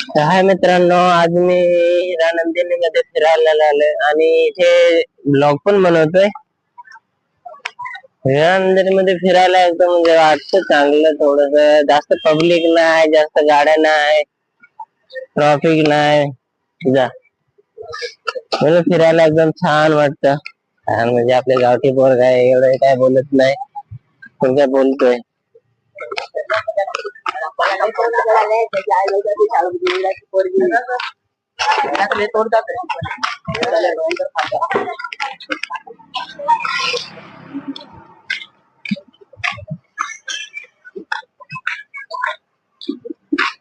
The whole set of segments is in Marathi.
हाय मित्रांनो, आज मी हिरानंदिनी मध्ये फिरायला आलोय आणि इथे ब्लॉग पण बनवतोय. हिरानंदिनी मध्ये फिरायला एकदम म्हणजे वाटतं चांगलं, थोडस जास्त पब्लिक नाही, जास्त गाड्या नाही, ट्रॉफिक नाही जा म्हणून फिरायला एकदम छान वाटतं. म्हणजे आपल्या गावठी पोरग आहे, एवढं काय बोलत नाही, पण काय बोलतोय.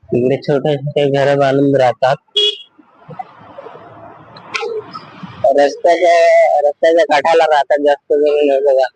तिकडे छोटे छोटे घर बांधून राहतात. रस्त्याच्या काठाला राहतात जास्त जमीन बघा.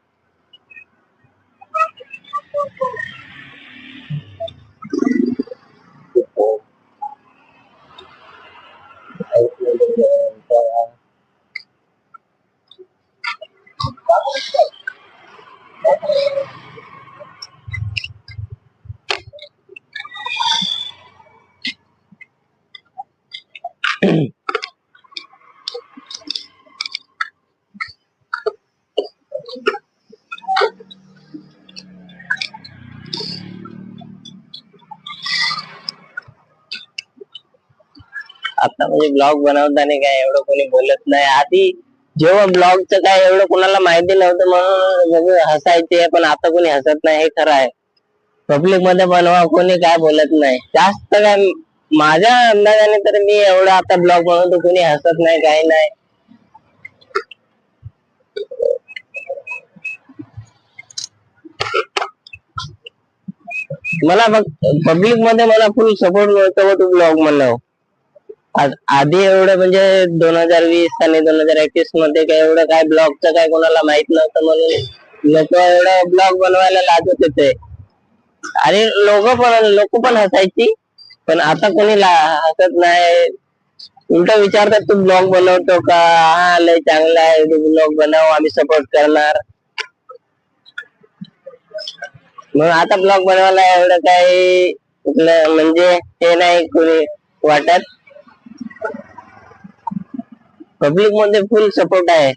आता म्हणजे ब्लॉग बनवताना काय एवढं कोणी बोलत नाही. आधी जेव्हा ब्लॉगचं काय एवढं कोणाला माहिती नव्हतं म्हणून हसायचे, पण आता कोणी हसत नाही, हे खरं आहे. पब्लिक मध्ये बनवा, कोणी काय बोलत नाही जास्त. काय माझ्या अंदाजाने तर मी एवढा आता ब्लॉग बनवतो, कोणी हसत नाही, काही नाही. मला पब्लिक मध्ये मला फुल सपोर्ट मिळतो तू ब्लॉग म्हणलं. आधी एवढं म्हणजे 2020 आणि 2021 मध्ये काय एवढं काय ब्लॉगचं काय कोणाला माहित नव्हतं, म्हणून लोक एवढं ब्लॉग बनवायला लाजत होते आणि लोक पण हसायची. पण आता कोणी हसत नाही, उलट विचारतात तू ब्लॉग बनवतो का? हा, लय चांगला आहे, तू ब्लॉग बनव, आम्ही सपोर्ट करणार. मग आता ब्लॉग बनवायला एवढं काही म्हणजे हे नाही कोणी वाटत. पब्लिक मध्ये फुल सपोर्ट आहे.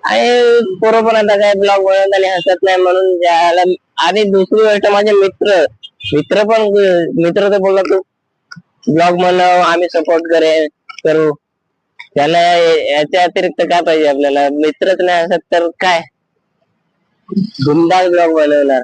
आणि पोरं पण आता काय ब्लॉग बनवत आणि हसत नाही म्हणून ज्याला. आणि दुसरी गोष्ट माझे मित्र तर बोलला तू ब्लॉग बनव, आम्ही सपोर्ट करू. त्याला याच्या अतिरिक्त काय पाहिजे आपल्याला? मित्रच नाही हसत तर काय बिनधास्त ब्लॉग बनवणार.